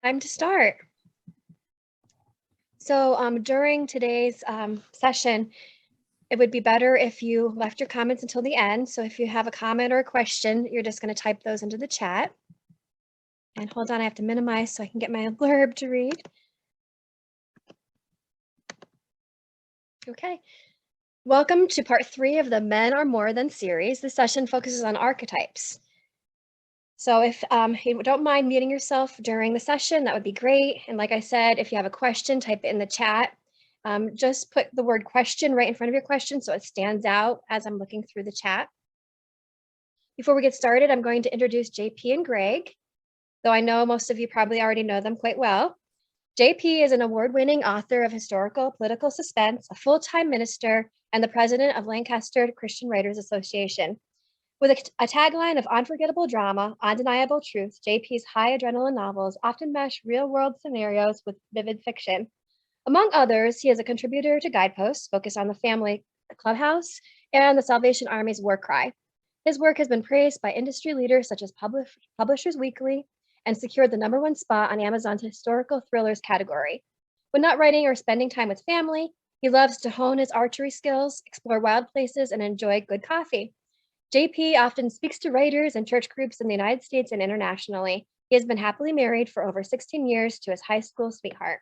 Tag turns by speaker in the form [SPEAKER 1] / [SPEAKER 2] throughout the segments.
[SPEAKER 1] Time to start. So during today's session, it would be better if you left your comments until the end. So if you have a comment or a question, you're just going to type those into the chat. And hold on, I have to minimize so I can get my blurb to read. Okay. Welcome to part 3 of the Men Are More Than series. This session focuses on archetypes. So if you don't mind muting yourself during the session, that would be great. And like I said, if you have a question, type it in the chat. Just put the word question right in front of your question so it stands out as I'm looking through the chat. Before we get started, I'm going to introduce JP and Greg, though I know most of you probably already know them quite well. JP is an award-winning author of historical political suspense, a full-time minister, and the president of Lancaster Christian Writers Association. With a tagline of unforgettable drama, undeniable truth, JP's high adrenaline novels often mesh real-world scenarios with vivid fiction. Among others, he is a contributor to Guideposts, focused on the family clubhouse and the Salvation Army's war cry. His work has been praised by industry leaders such as Publishers Weekly and secured the #1 spot on Amazon's historical thrillers category. When not writing or spending time with family, he loves to hone his archery skills, explore wild places, and enjoy good coffee. JP often speaks to writers and church groups in the United States and internationally. He has been happily married for over 16 years to his high school sweetheart.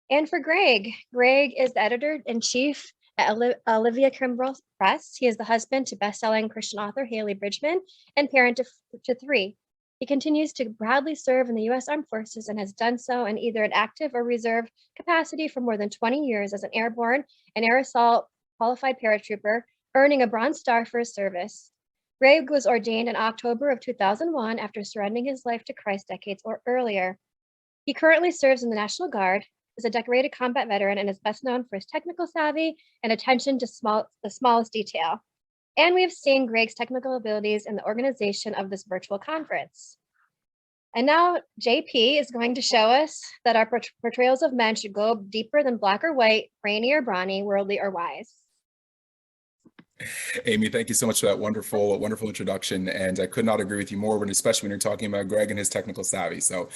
[SPEAKER 1] And for Greg is the editor-in-chief at Olivia Kimbrell Press. He is the husband to best-selling Christian author Haley Bridgman and parent to 3. He continues to proudly serve in the U.S. Armed Forces and has done so in either an active or reserve capacity for more than 20 years as an airborne and air assault qualified paratrooper, earning a Bronze Star for his service. Greg was ordained in October of 2001 after surrendering his life to Christ decades or earlier. He currently serves in the National Guard, is a decorated combat veteran, and is best known for his technical savvy and attention to the smallest detail. And we have seen Greg's technical abilities in the organization of this virtual conference. And now JP is going to show us that our portrayals of men should go deeper than black or white, brainy or brawny, worldly or wise.
[SPEAKER 2] Amy, thank you so much for that wonderful introduction. And I could not agree with you more, especially when you're talking about Greg and his technical savvy. So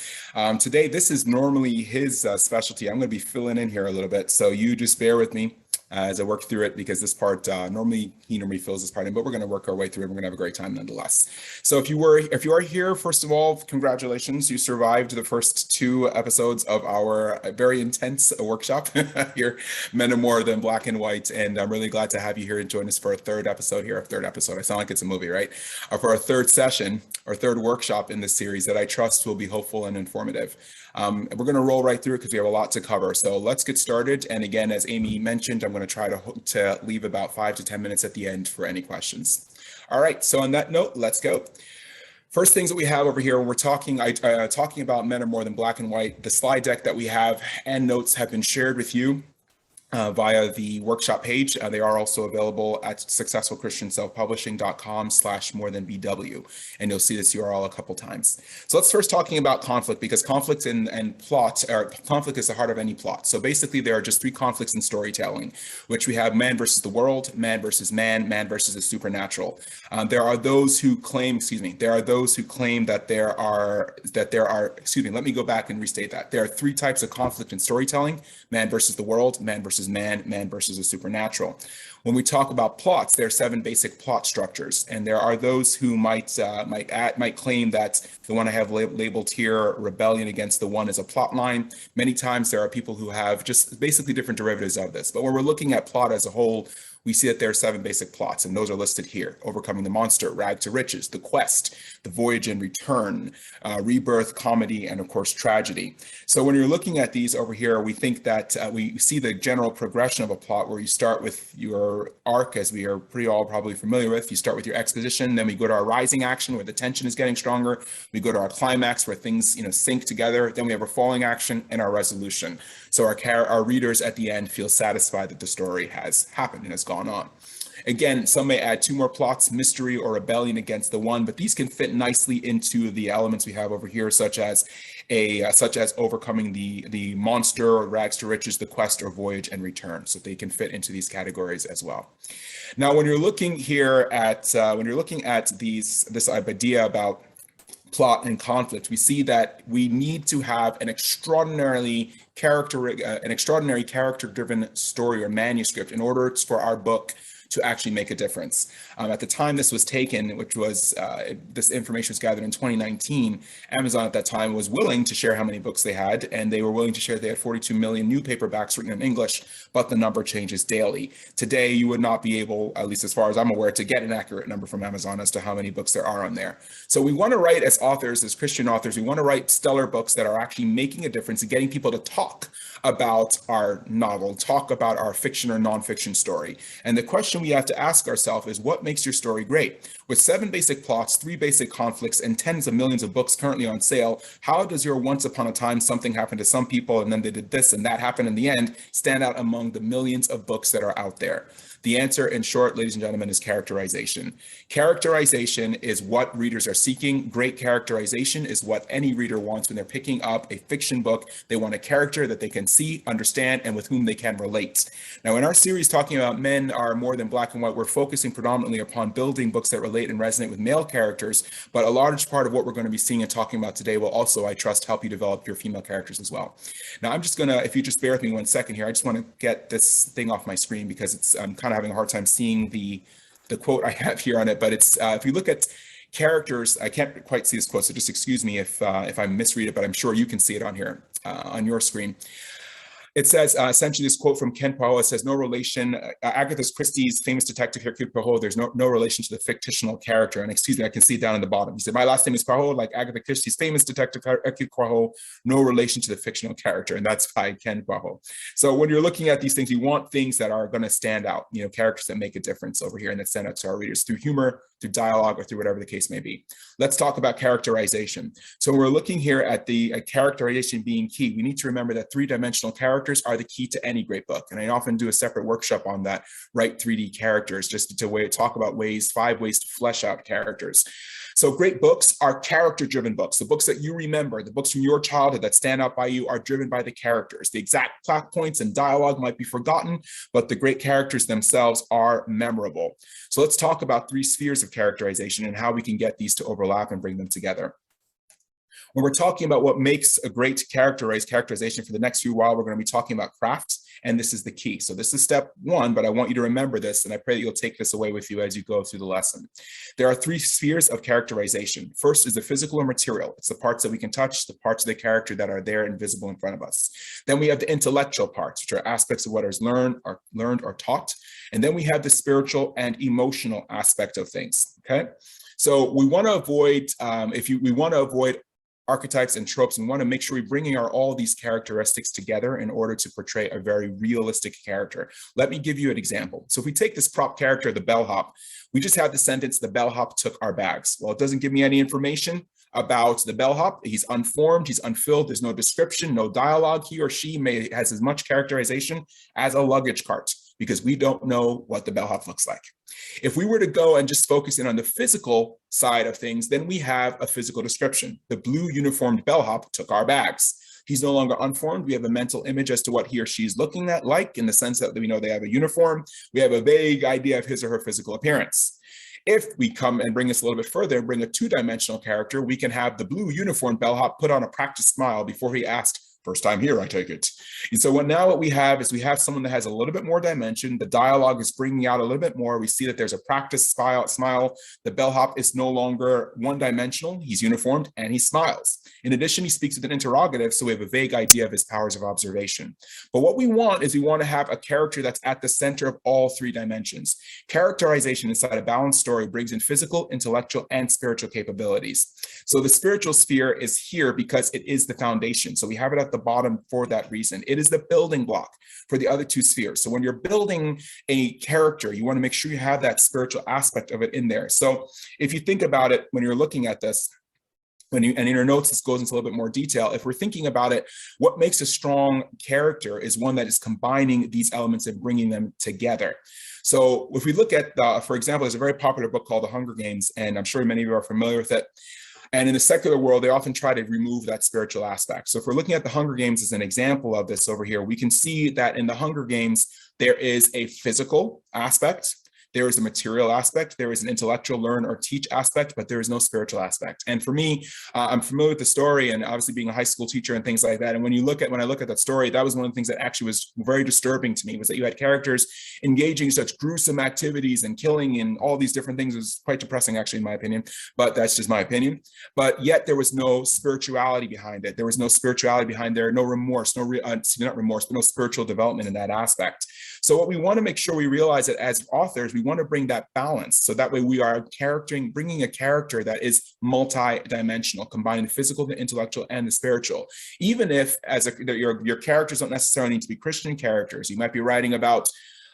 [SPEAKER 2] today, this is normally his specialty. I'm going to be filling in here a little bit. So you just bear with me as I work through it, because this part, he normally fills this part in, but we're going to work our way through it. We're going to have a great time nonetheless. So if you are here, first of all, congratulations. You survived the first 2 episodes of our very intense workshop here, Men Are More Than Black and White. And I'm really glad to have you here and join us for our third episode here. I sound like it's a movie, right? For our third session, our third workshop in this series that I trust will be hopeful and informative. We're going to roll right through it because we have a lot to cover. So let's get started. And again, as Amy mentioned, I'm going to try to leave about 5 to 10 minutes at the end for any questions. All right. So on that note, let's go. First things that we have over here, when we're talking about Men Are More Than Black and White, the slide deck that we have and notes have been shared with you via the workshop page. They are also available at successfulchristianselfpublishing.com/morethanbw. And you'll see this URL a couple times. So let's first talking about conflict, because conflict and plot, or conflict is the heart of any plot. So basically there are just 3 conflicts in storytelling, which we have man versus the world, man versus man, man versus the supernatural. There are those who claim, let me go back and restate that. There are 3 types of conflict in storytelling: man versus the world, man versus man, man versus the supernatural. When we talk about plots, there are 7 basic plot structures, and there are those who might claim that the one I have labeled here, rebellion against the one, is a plot line. Many times there are people who have just basically different derivatives of this. But when we're looking at plot as a whole, we see that there are 7 basic plots, and those are listed here: overcoming the monster, rag to riches, the quest, the voyage and return, rebirth, comedy, and of course tragedy. So when you're looking at these over here, we think that we see the general progression of a plot, where you start with your arc, as we are pretty all probably familiar with. You start with your exposition, then we go to our rising action, where the tension is getting stronger. We go to our climax, where things sync together. Then we have our falling action and our resolution. So our readers at the end feel satisfied that the story has happened and has gone on. Again, some may add 2 more plots: mystery or rebellion against the one, but these can fit nicely into the elements we have over here, such as overcoming the monster, or rags to riches, the quest, or voyage and return. So they can fit into these categories as well. Now, when you're looking here at this idea about plot and conflict, we see that we need to have an extraordinary character-driven story or manuscript in order for our book to actually make a difference. At the time this was taken, which was, this information was gathered in 2019, Amazon at that time was willing to share how many books they had, and they were willing to share they had 42 million new paperbacks written in English, but the number changes daily. Today, you would not be able, at least as far as I'm aware, to get an accurate number from Amazon as to how many books there are on there. So we want to write as authors, as Christian authors, we want to write stellar books that are actually making a difference and getting people to talk about our novel, talk about our fiction or nonfiction story. And the question we have to ask ourselves is, what makes your story great? With 7 basic plots, 3 basic conflicts, and tens of millions of books currently on sale, how does your once upon a time something happened to some people and then they did this and that happened in the end stand out among the millions of books that are out there? The answer, in short, ladies and gentlemen, is characterization. Characterization is what readers are seeking. Great characterization is what any reader wants when they're picking up a fiction book. They want a character that they can see, understand, and with whom they can relate. Now, in our series talking about men are more than black and white, we're focusing predominantly upon building books that relate and resonate with male characters, but a large part of what we're going to be seeing and talking about today will also, I trust, help you develop your female characters as well. Now, I'm just going to, if you just bear with me 1 second here, I just want to get this thing off my screen because it's kind of having a hard time seeing the quote I have here on it, but it's if you look at characters, I can't quite see this quote, so just excuse me if I misread it, but I'm sure you can see it on here on your screen. It says, essentially, this quote from Ken Poirot says, no relation, Agatha Christie's famous detective Hercule Poirot, there's no relation to the fictional character. And excuse me, I can see it down in the bottom. He said, my last name is Poirot, like Agatha Christie's famous detective Hercule Poirot, no relation to the fictional character. And that's by Ken Poirot. So when you're looking at these things, you want things that are going to stand out, you know, characters that make a difference over here and that stand out to our readers through humor, through dialogue, or through whatever the case may be. Let's talk about characterization. So we're looking here at the characterization being key. We need to remember that 3-dimensional characters are the key to any great book. And I often do a separate workshop on that, write 3D characters, just to talk about 5 ways to flesh out characters. So great books are character-driven books. The books that you remember, the books from your childhood that stand out by you are driven by the characters. The exact plot points and dialogue might be forgotten, but the great characters themselves are memorable. So let's talk about 3 spheres of characterization and how we can get these to overlap and bring them together. When we're talking about what makes a great characterization for the next few while, we're going to be talking about craft, and this is the key. So this is step 1, but I want you to remember this, and I pray that you'll take this away with you as you go through the lesson. There are 3 spheres of characterization. First is the physical or material. It's the parts that we can touch, the parts of the character that are there and visible in front of us. Then we have the intellectual parts, which are aspects of what is learned or taught. And then we have the spiritual and emotional aspect of things, okay? So we want to avoid, we want to avoid archetypes and tropes, and want to make sure we're bringing all these characteristics together in order to portray a very realistic character. Let me give you an example. So if we take this prop character, the bellhop, we just had the sentence, the bellhop took our bags. Well, it doesn't give me any information about the bellhop. He's unformed, he's unfilled, there's no description, no dialogue. He or she has as much characterization as a luggage cart, because we don't know what the bellhop looks like. If we were to go and just focus in on the physical side of things, then we have a physical description. The blue uniformed bellhop took our bags. He's no longer unformed. We have a mental image as to what he or she is looking at, like in the sense that we know they have a uniform. We have a vague idea of his or her physical appearance. If we come and bring this a little bit further and bring a 2-dimensional character, we can have the blue uniformed bellhop put on a practiced smile before he asked, "First time here, I take it." And so now what we have is we have someone that has a little bit more dimension. The dialogue is bringing out a little bit more. We see that there's a practiced smile. The bellhop is no longer one-dimensional. He's uniformed and he smiles. In addition, he speaks with an interrogative, so we have a vague idea of his powers of observation. But what we want is we want to have a character that's at the center of all 3 dimensions. Characterization inside a balanced story brings in physical, intellectual, and spiritual capabilities. So the spiritual sphere is here because it is the foundation. So we have it at the bottom for that reason. It is the building block for the other 2 spheres. So when you're building a character, you want to make sure you have that spiritual aspect of it in there. So if you think about it, when you're looking at this, and in your notes, this goes into a little bit more detail. If we're thinking about it, what makes a strong character is one that is combining these elements and bringing them together. So if we look at, for example, there's a very popular book called The Hunger Games, and I'm sure many of you are familiar with it. And in the secular world, they often try to remove that spiritual aspect. So if we're looking at the Hunger Games as an example of this over here, we can see that in the Hunger Games, there is a physical aspect. There is a material aspect, there is an intellectual learn or teach aspect, but there is no spiritual aspect. And for me, I'm familiar with the story, and obviously being a high school teacher and things like that. And when I look at that story, that was one of the things that actually was very disturbing to me, was that you had characters engaging in such gruesome activities and killing and all these different things. It was quite depressing, actually, in my opinion, but that's just my opinion. But yet there was no spirituality behind it. There was no spirituality behind there, no remorse, not remorse, but no spiritual development in that aspect. So what we want to make sure we realize that as authors, we want to bring that balance. So that way we are bringing a character that is multi-dimensional, combining the physical, the intellectual, and the spiritual. Even if your characters don't necessarily need to be Christian characters. You might be writing about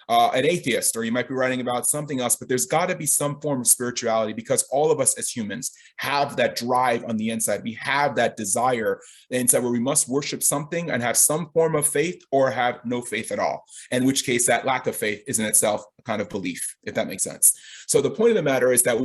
[SPEAKER 2] an atheist, or you might be writing about something else, but there's got to be some form of spirituality, because all of us as humans have that drive on the inside. We have that desire inside where we must worship something and have some form of faith, or have no faith at all, in which case that lack of faith is in itself a kind of belief, if that makes sense. So the point of the matter is that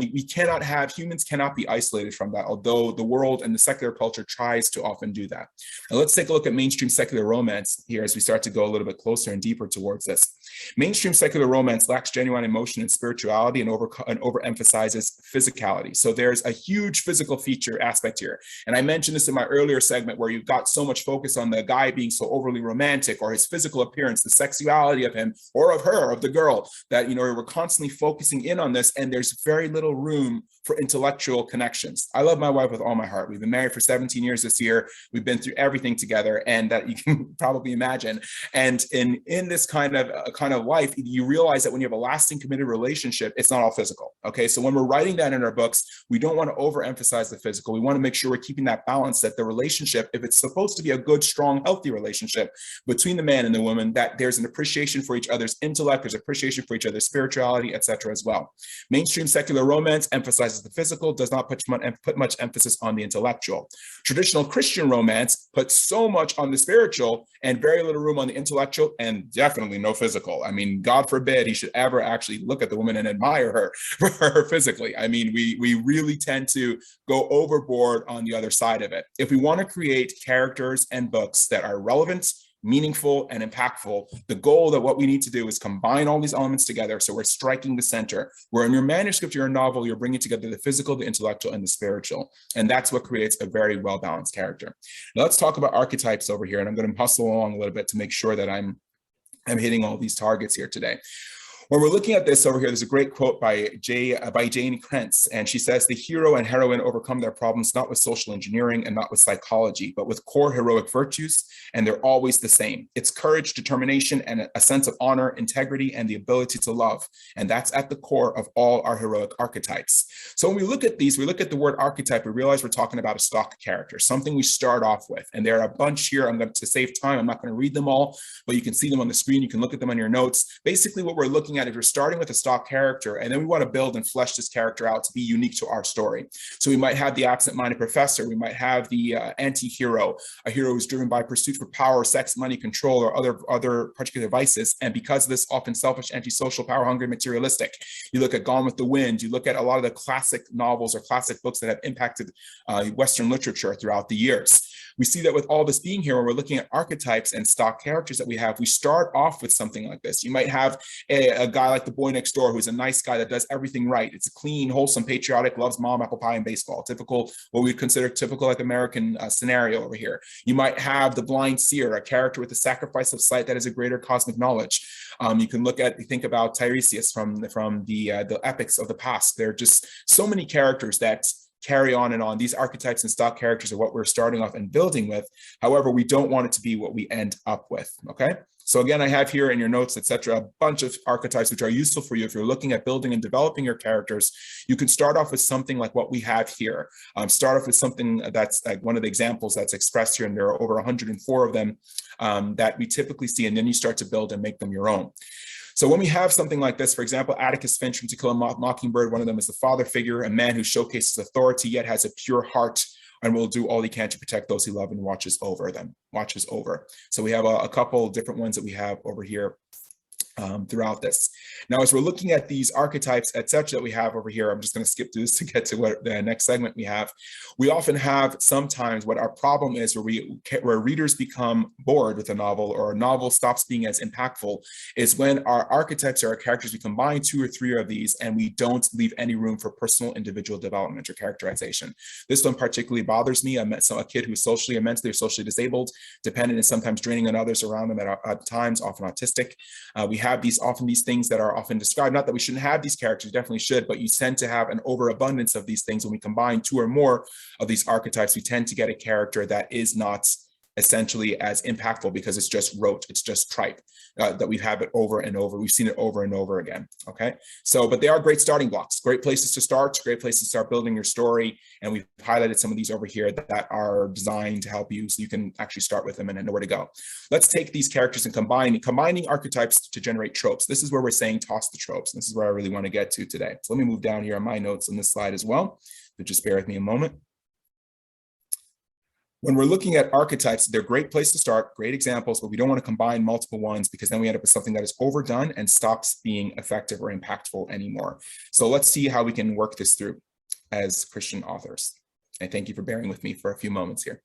[SPEAKER 2] humans cannot be isolated from that, although the world and the secular culture tries to often do that. Now let's take a look at mainstream secular romance here as we start to go a little bit closer and deeper towards this. Mainstream secular romance lacks genuine emotion and spirituality, and overemphasizes physicality. So there's a huge physical feature aspect here. And I mentioned this in my earlier segment, where you've got so much focus on the guy being so overly romantic, or his physical appearance, the sexuality of him or of her, of the girl, that, we're constantly focusing in on this, and there's very little room for intellectual connections. I love my wife with all my heart. We've been married for 17 years this year. We've been through everything together, and that you can probably imagine. And in this kind of life, you realize that when you have a lasting, committed relationship, it's not all physical. Okay, so when we're writing that in our books, we don't want to overemphasize the physical. We want to make sure we're keeping that balance, that the relationship, if it's supposed to be a good, strong, healthy relationship between the man and the woman, that there's an appreciation for each other's intellect, there's appreciation for each other's spirituality, etc. as well. Mainstream secular romance emphasizes the physical, does not put much emphasis on the intellectual. Traditional Christian romance puts so much on the spiritual and very little room on the intellectual, and definitely no physical. I mean, God forbid he should ever actually look at the woman and admire her for her physically. I mean, we really tend to go overboard on the other side of it. If we want to create characters and books that are relevant, meaningful, and impactful, the goal that what we need to do is combine all these elements together, so we're striking the center, where in your manuscript or your novel, you're bringing together the physical, the intellectual, and the spiritual. And that's what creates a very well-balanced character. Now let's talk about archetypes over here, and I'm going to hustle along a little bit to make sure that I'm hitting all these targets here today. When we're looking at this over here, there's a great quote by Jane Krentz, and she says, the hero and heroine overcome their problems not with social engineering and not with psychology, but with core heroic virtues, and they're always the same. It's courage, determination, and a sense of honor, integrity, and the ability to love. And that's at the core of all our heroic archetypes. So when we look at these, we look at the word archetype, we realize we're talking about a stock character, something we start off with. And there are a bunch here. To save time, I'm not going to read them all, but you can see them on the screen. You can look at them on your notes. Basically, what we're looking at is we're starting with a stock character, and then we want to build and flesh this character out to be unique to our story. So we might have the absent-minded professor. We might have the anti-hero, a hero who's driven by pursuit for power, sex, money, control, or other particular vices. And because of this, often selfish, antisocial, power-hungry, materialistic. You look at Gone with the Wind. You look at a lot of the classic novels or classic books that have impacted Western literature throughout the years. We see that with all this being here, when we're looking at archetypes and stock characters that we have, we start off with something like this. You might have a guy like the boy next door, who's a nice guy that does everything right. It's a clean, wholesome, patriotic, loves mom, apple pie, and baseball. Typical, what we consider typical like American scenario over here. You might have the blind seer, a character with the sacrifice of sight that is a greater cosmic knowledge. You can think about Tiresias from the epics of the past. There are just so many characters that carry on and on. These archetypes and stock characters are what we're starting off and building with. However, we don't want it to be what we end up with, okay? So again, I have here in your notes, etc., a bunch of archetypes which are useful for you if you're looking at building and developing your characters. You can start off with something like what we have here. Start off with something that's like one of the examples that's expressed here, and there are over 104 of them that we typically see, and then you start to build and make them your own. So when we have something like this, for example, Atticus Finch from To Kill a Mockingbird, one of them is the father figure, a man who showcases authority yet has a pure heart and will do all he can to protect those he loves and watches over. So we have a couple different ones that we have over here. throughout this. Now, as we're looking at these archetypes, etc., that we have over here, I'm just going to skip through this to get to what the next segment we have. We often have sometimes what our problem is where readers become bored with a novel or a novel stops being as impactful is when our archetypes or our characters, we combine 2 or 3 of these and we don't leave any room for personal individual development or characterization. This one particularly bothers me. I met a kid who's mentally or socially disabled, dependent and sometimes draining on others around them at times, often autistic. We have these things that are often described, not that we shouldn't have these characters, definitely should, but you tend to have an overabundance of these things. When we combine 2 or more of these archetypes, we tend to get a character that is not essentially as impactful because it's just rote, it's just tripe, that we've had it over and over. We've seen it over and over again. Okay, so but they are great starting blocks, great places to start, great places to start building your story. And we've highlighted some of these over here that are designed to help you so you can actually start with them and know where to go. Let's take these characters and combining archetypes to generate tropes. This is where we're saying toss the tropes. This is where I really want to get to today. So let me move down here on my notes on this slide as well. So just bear with me a moment. When we're looking at archetypes, they're a great place to start, great examples, but we don't want to combine multiple ones because then we end up with something that is overdone and stops being effective or impactful anymore. So let's see how we can work this through as Christian authors. And thank you for bearing with me for a few moments here.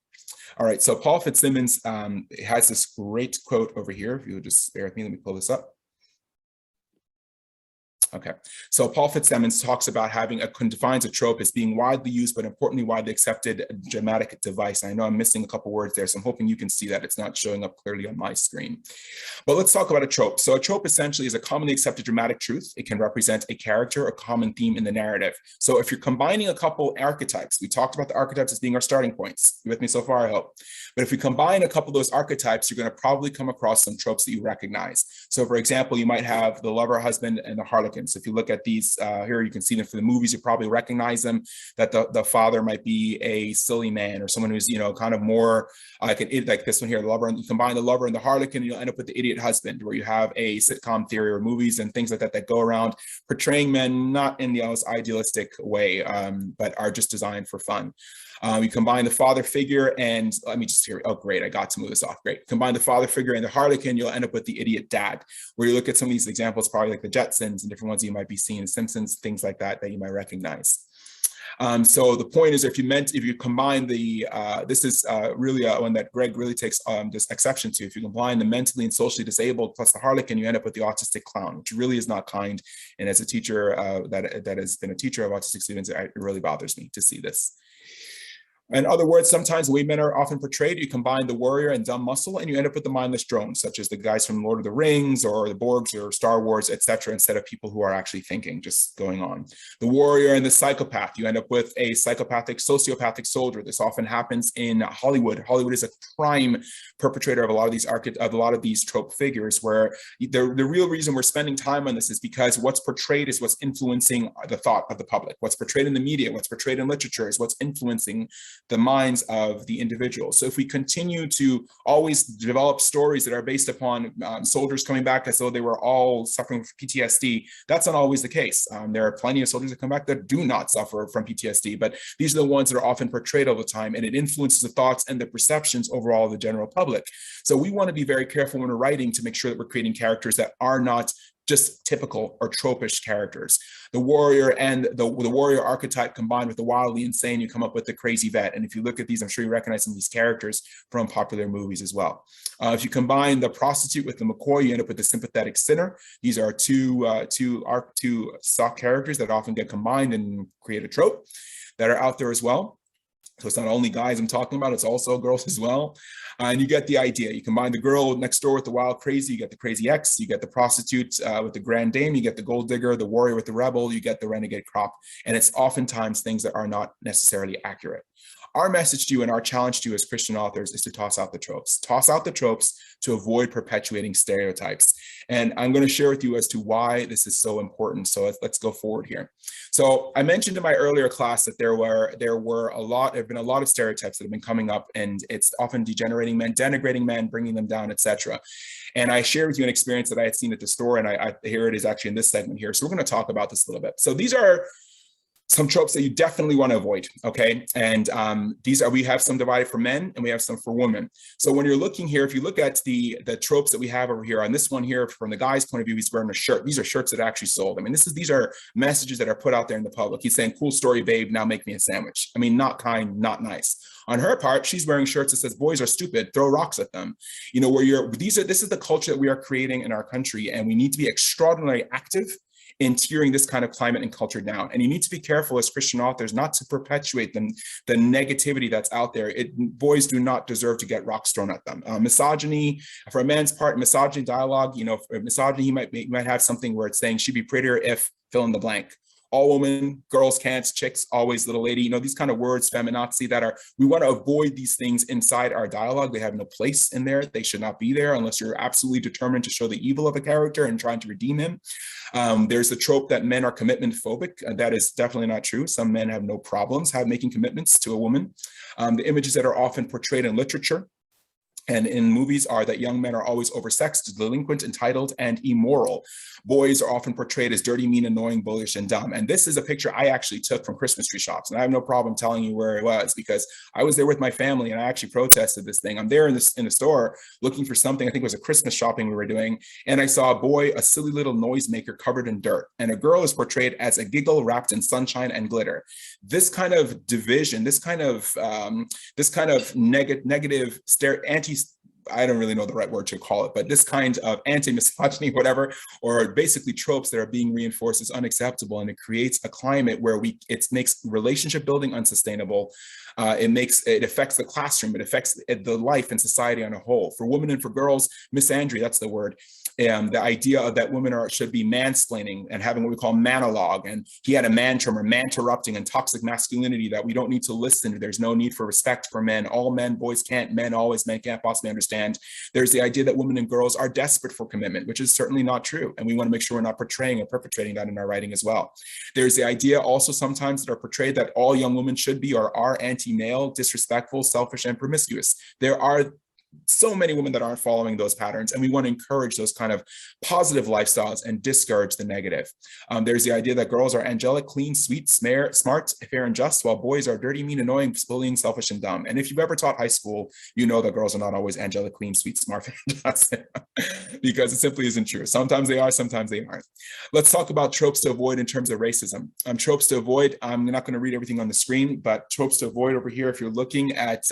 [SPEAKER 2] All right, so Paul Fitzsimmons has this great quote over here. If you'll just bear with me, let me pull this up. Okay, so Paul Fitzsimmons talks about defines a trope as being widely used, but importantly, widely accepted dramatic device. And I know I'm missing a couple words there, so I'm hoping you can see that. It's not showing up clearly on my screen. But let's talk about a trope. So a trope essentially is a commonly accepted dramatic truth. It can represent a character, a common theme in the narrative. So if you're combining a couple archetypes, we talked about the archetypes as being our starting points. You with me so far, I hope. But if we combine a couple of those archetypes, you're going to probably come across some tropes that you recognize. So for example, you might have the lover, husband, and the harlequin. So if you look at these here, you can see them for the movies, you probably recognize them, that the father might be a silly man or someone who's, kind of more like an idiot, like this one here, the lover, and you combine the lover and the harlequin, and you'll end up with the idiot husband, where you have a sitcom theory or movies and things like that go around portraying men not in the most idealistic way, but are just designed for fun. You combine the father figure and let me just hear, oh, great, I got to move this off. Great. Combine the father figure and the harlequin, you'll end up with the idiot dad, where you look at some of these examples, probably like the Jetsons and different ones you might be seeing, the Simpsons, things like that you might recognize. So the point is, if you combine this is really one that Greg really takes this exception to. If you combine the mentally and socially disabled plus the harlequin, you end up with the autistic clown, which really is not kind. And as a teacher that has been a teacher of autistic students, it really bothers me to see this. In other words, sometimes the way men are often portrayed, you combine the warrior and dumb muscle, and you end up with the mindless drones, such as the guys from Lord of the Rings or the Borgs or Star Wars, etc., instead of people who are actually thinking, just going on. The warrior and the psychopath, you end up with a psychopathic, sociopathic soldier. This often happens in Hollywood. Hollywood is a prime perpetrator of a lot of these trope figures, where the real reason we're spending time on this is because what's portrayed is what's influencing the thought of the public. What's portrayed in the media, what's portrayed in literature is what's influencing the minds of the individual. So if we continue to always develop stories that are based upon soldiers coming back as though they were all suffering from PTSD, that's not always the case. There are plenty of soldiers that come back that do not suffer from PTSD, but these are the ones that are often portrayed all the time, and it influences the thoughts and the perceptions overall of the general public. So we want to be very careful when we're writing to make sure that we're creating characters that are not just typical or tropish characters. The warrior and the warrior archetype combined with the wildly insane, you come up with the crazy vet. And if you look at these, I'm sure you recognize some of these characters from popular movies as well. If you combine the prostitute with the McCoy, you end up with the sympathetic sinner. These are two stock characters that often get combined and create a trope that are out there as well. So it's not only guys I'm talking about, it's also girls as well. And you get the idea. You combine the girl next door with the wild crazy, you get the crazy ex, you get the prostitute with the grand dame, you get the gold digger, the warrior with the rebel, you get the renegade crop. And it's oftentimes things that are not necessarily accurate. Our message to you and our challenge to you as Christian authors is to toss out the tropes. Toss out the tropes to avoid perpetuating stereotypes. And I'm going to share with you as to why this is so important. So let's go forward here. So I mentioned in my earlier class that there have been a lot of stereotypes that have been coming up, and it's often degenerating men, denigrating men, bringing them down, etc. And I shared with you an experience that I had seen at the store, and here it is actually in this segment here. So we're going to talk about this a little bit. So these are Some tropes that you definitely want to avoid, okay? And we have some divided for men and we have some for women. So when you're looking here, if you look at the tropes that we have over here, on this one here, from the guy's point of view, he's wearing a shirt. These are shirts that are actually sold. I mean, these are messages that are put out there in the public. He's saying, cool story, babe, now make me a sandwich. I mean, not kind, not nice. On her part, she's wearing shirts that says, boys are stupid, throw rocks at them. You know, this is the culture that we are creating in our country, and we need to be extraordinarily active in tearing this kind of climate and culture down. And you need to be careful as Christian authors not to perpetuate the negativity that's out there. Boys do not deserve to get rocks thrown at them. Misogyny, for a man's part, misogyny dialogue, you know, misogyny, he might have something where it's saying she'd be prettier if fill in the blank. All women, girls can't, chicks, always little lady, you know, these kind of words, feminazi, we want to avoid these things inside our dialogue. They have no place in there. They should not be there unless you're absolutely determined to show the evil of a character and trying to redeem him. There's the trope that men are commitment phobic. That is definitely not true. Some men have no problems making commitments to a woman. The images that are often portrayed in literature and in movies are that young men are always oversexed, delinquent, entitled, and immoral. Boys are often portrayed as dirty, mean, annoying, bullish, and dumb. And this is a picture I actually took from Christmas tree shops. And I have no problem telling you where it was because I was there with my family and I actually protested this thing. I'm there in the store looking for something. I think it was a Christmas shopping we were doing. And I saw a boy, a silly little noisemaker covered in dirt. And a girl is portrayed as a giggle wrapped in sunshine and glitter. This kind of division, this kind of negative I don't really know the right word to call it, but this kind of anti-misogyny, whatever, or basically tropes that are being reinforced is unacceptable. And it creates a climate where it makes relationship building unsustainable. It affects the classroom. It affects the life and society on a whole. For women and for girls, misandry, that's the word. The idea of that women should be mansplaining and having what we call monologue. And he had a man term or man-interrupting and toxic masculinity that we don't need to listen to. There's no need for respect for men. All men, boys can't, men always, men can't possibly understand. There's the idea that women and girls are desperate for commitment, which is certainly not true. And we want to make sure we're not portraying or perpetrating that in our writing as well. There's the idea also sometimes that are portrayed that all young women should be or are anti-male, disrespectful, selfish, and promiscuous. There are so many women that aren't following those patterns, and we want to encourage those kind of positive lifestyles and discourage the negative. There's the idea that girls are angelic, clean, sweet, smart, fair, and just, while boys are dirty, mean, annoying, bullying, selfish, and dumb. And if you've ever taught high school, you know that girls are not always angelic, clean, sweet, smart, fair, and just, because it simply isn't true. Sometimes they are, sometimes they aren't. Let's talk about tropes to avoid in terms of racism. Tropes to avoid, I'm not going to read everything on the screen, but tropes to avoid over here, if you're looking at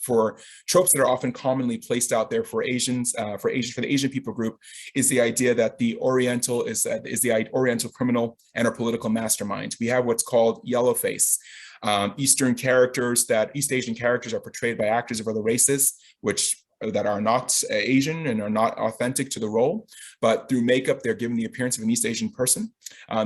[SPEAKER 2] for tropes that are often commonly placed out there for the Asian people group, is the idea that the Oriental is the Oriental criminal and our political mastermind. We have what's called yellow face. East Asian characters are portrayed by actors of other races, that are not Asian and are not authentic to the role, but through makeup, they're given the appearance of an East Asian person.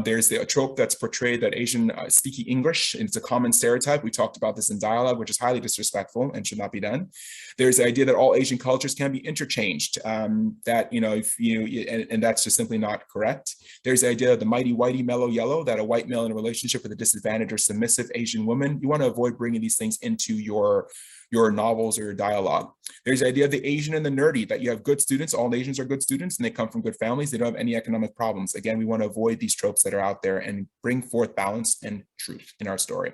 [SPEAKER 2] There's a trope that's portrayed that Asian speaking English, and it's a common stereotype. We talked about this in dialogue, which is highly disrespectful and should not be done. There's the idea that all Asian cultures can be interchanged, and that's just simply not correct. There's the idea of the mighty whitey mellow yellow, that a white male in a relationship with a disadvantaged or submissive Asian woman. You want to avoid bringing these things into your novels or your dialogue. There's the idea of the Asian and the nerdy, that you have good students, all Asians are good students and they come from good families, they don't have any economic problems. Again, we want to avoid these tropes that are out there and bring forth balance and truth in our story.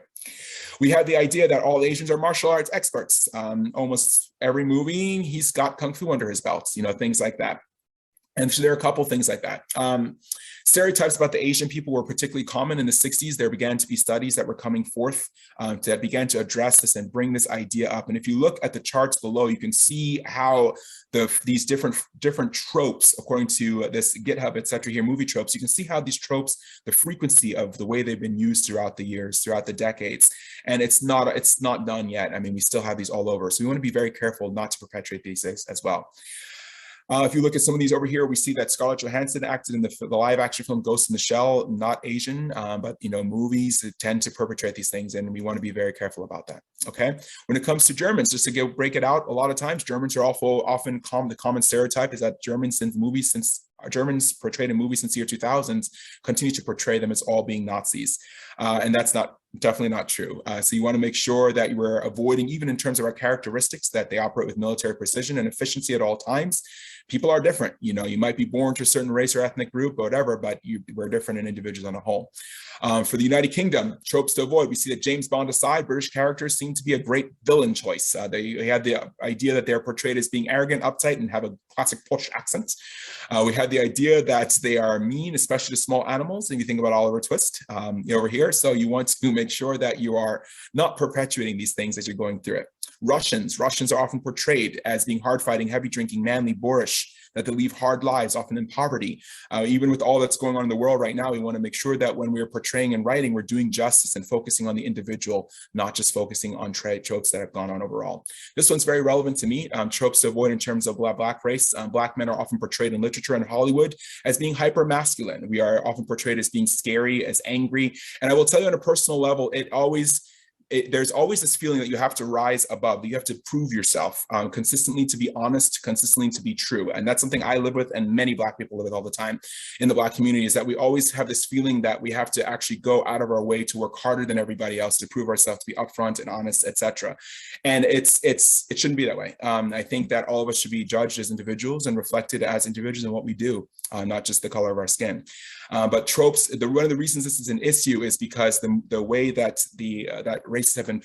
[SPEAKER 2] We have the idea that all Asians are martial arts experts. Almost every movie, he's got Kung Fu under his belt, things like that. And so there are a couple things like that. Stereotypes about the Asian people were particularly common in the 60s. There began to be studies that were coming forth that began to address this and bring this idea up. And if you look at the charts below, you can see how these different tropes, according to this GitHub, et cetera, here, movie tropes, you can see how these tropes, the frequency of the way they've been used throughout the years, throughout the decades. And it's not done yet. I mean, we still have these all over. So we want to be very careful not to perpetuate these as well. If you look at some of these over here, we see that Scarlett Johansson acted in the live action film Ghost in the Shell, not Asian, but movies tend to perpetrate these things, and we want to be very careful about that. Okay. When it comes to Germans, just to break it out, a lot of times Germans are often the common stereotype is that Germans portrayed in movies since the year 2000s continue to portray them as all being Nazis, and that's definitely not true. So you want to make sure that you are avoiding, even in terms of our characteristics, that they operate with military precision and efficiency at all times. People are different. You might be born to a certain race or ethnic group or whatever, but we're different in individuals on a whole. For the United Kingdom, tropes to avoid, we see that James Bond aside, British characters seem to be a great villain choice. They had the idea that they're portrayed as being arrogant, uptight, and have a classic posh accent. We had the idea that they are mean, especially to small animals. And you think about Oliver Twist over here. So you want to make sure that you are not perpetuating these things as you're going through it. Russians are often portrayed as being hard-fighting, heavy-drinking, manly, boorish, that they lead hard lives, often in poverty. Even with all that's going on in the world right now, we want to make sure that when we're portraying and writing, we're doing justice and focusing on the individual, not just focusing on tropes that have gone on overall. This one's very relevant to me. Tropes to avoid in terms of Black race. Black men are often portrayed in literature and Hollywood as being hyper-masculine. We are often portrayed as being scary, as angry. And I will tell you on a personal level, there's always this feeling that you have to rise above, that you have to prove yourself consistently, to be honest, consistently to be true. And that's something I live with, and many Black people live with all the time in the Black community, is that we always have this feeling that we have to actually go out of our way to work harder than everybody else, to prove ourselves, to be upfront and honest, etc. And it shouldn't be that way. I think that all of us should be judged as individuals and reflected as individuals in what we do, not just the color of our skin. But tropes, one of the reasons this is an issue is because the way that that races have been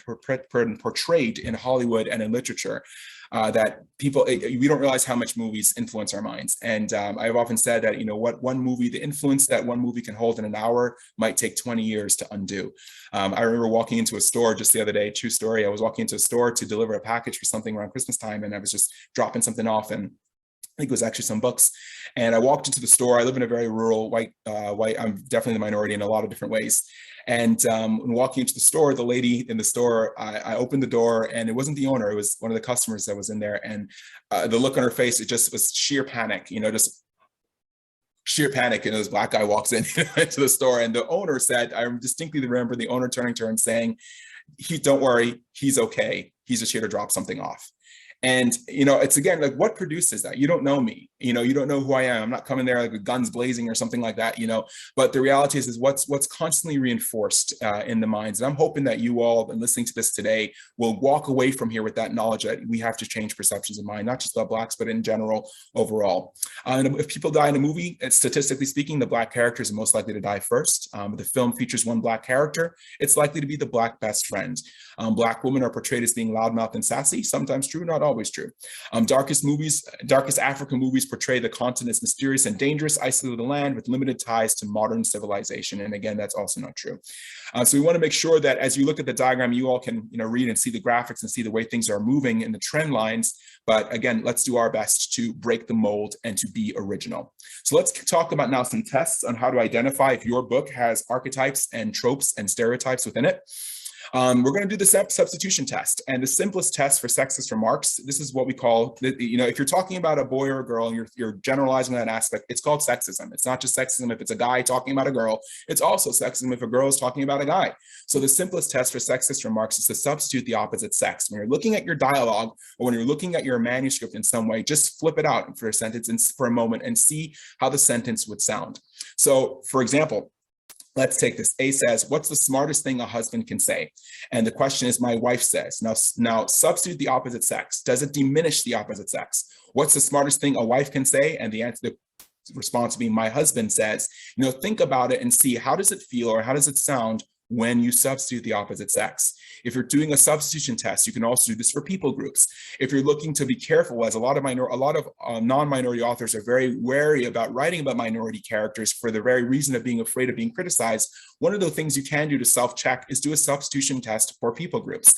[SPEAKER 2] portrayed in Hollywood and in literature, that people, we don't realize how much movies influence our minds. And I've often said that, the influence that one movie can hold in an hour might take 20 years to undo. I remember walking into a store just the other day, true story. I was walking into a store to deliver a package for something around Christmas time, and I was just dropping something off, and I think it was actually some books. And I walked into the store. I live in a very rural white, I'm definitely the minority in a lot of different ways. And when walking into the store, the lady in the store, I opened the door, and it wasn't the owner, it was one of the customers that was in there. And the look on her face, it just was sheer panic, just sheer panic. And this Black guy walks in into the store, and the owner said, I distinctly remember the owner turning to her and saying, don't worry, he's okay. He's just here to drop something off. And, it's again, like, what produces that? You don't know me, you don't know who I am. I'm not coming there like with guns blazing or something like that, but the reality is what's constantly reinforced in the minds. And I'm hoping that you all, and listening to this today, will walk away from here with that knowledge that we have to change perceptions of mind, not just about Blacks, but in general, overall. And if people die in a movie, statistically speaking, the Black characters are most likely to die first. If the film features one Black character, it's likely to be the Black best friend. Black women are portrayed as being loudmouth and sassy, sometimes true, not always true. Darkest African movies portray the continent as mysterious and dangerous, isolated land with limited ties to modern civilization. And again, that's also not true. So we want to make sure that as you look at the diagram, you all can read and see the graphics and see the way things are moving in the trend lines. But again, let's do our best to break the mold and to be original. So let's talk about now some tests on how to identify if your book has archetypes and tropes and stereotypes within it. We're going to do the substitution test, and the simplest test for sexist remarks. This is what we call, if you're talking about a boy or a girl and you're generalizing that aspect, it's called sexism. It's not just sexism if it's a guy talking about a girl. It's also sexism if a girl is talking about a guy. So the simplest test for sexist remarks is to substitute the opposite sex. When you're looking at your dialogue, or when you're looking at your manuscript in some way, just flip it out for a sentence and for a moment and see how the sentence would sound. So, for example, let's take this. A says, what's the smartest thing a husband can say? And the question is, my wife says. Now substitute the opposite sex. Does it diminish the opposite sex? What's the smartest thing a wife can say? And the answer, the response would be, my husband says. Think about it and see, how does it feel or how does it sound when you substitute the opposite sex? If you're doing a substitution test, you can also do this for people groups. If you're looking to be careful, as a lot of non-minority authors are very wary about writing about minority characters for the very reason of being afraid of being criticized, one of the things you can do to self-check is do a substitution test for people groups.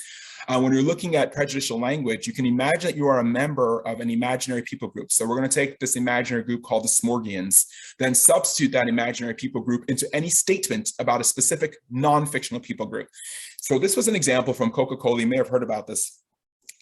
[SPEAKER 2] When you're looking at prejudicial language, you can imagine that you are a member of an imaginary people group. So we're going to take this imaginary group called the Smorgians, then substitute that imaginary people group into any statement about a specific non-fictional people group. So this was an example from Coca-Cola. You may have heard about this.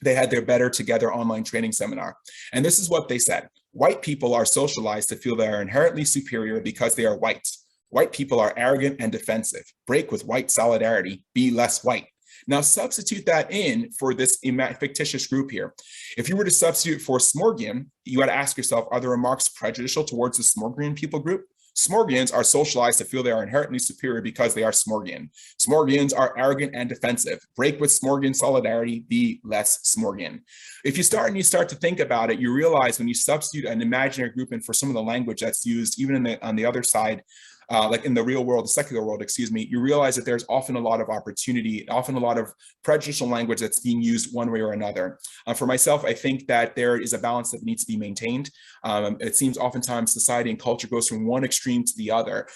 [SPEAKER 2] They had their Better Together online training seminar. And this is what they said. White people are socialized to feel they are inherently superior because they are white. White people are arrogant and defensive. Break with white solidarity. Be less white. Now substitute that in for this fictitious group here. If you were to substitute for Smorgian, you got to ask yourself, are the remarks prejudicial towards the Smorgian people group? Smorgians are socialized to feel they are inherently superior because they are Smorgian. Smorgians are arrogant and defensive. Break with Smorgian solidarity, be less Smorgian. If you start to think about it, you realize when you substitute an imaginary group in for some of the language that's used, even on the other side, like in the real world, the secular world, excuse me, you realize that there's often a lot of opportunity, often a lot of prejudicial language that's being used one way or another. For myself, I think that there is a balance that needs to be maintained. It seems oftentimes society and culture goes from one extreme to the other,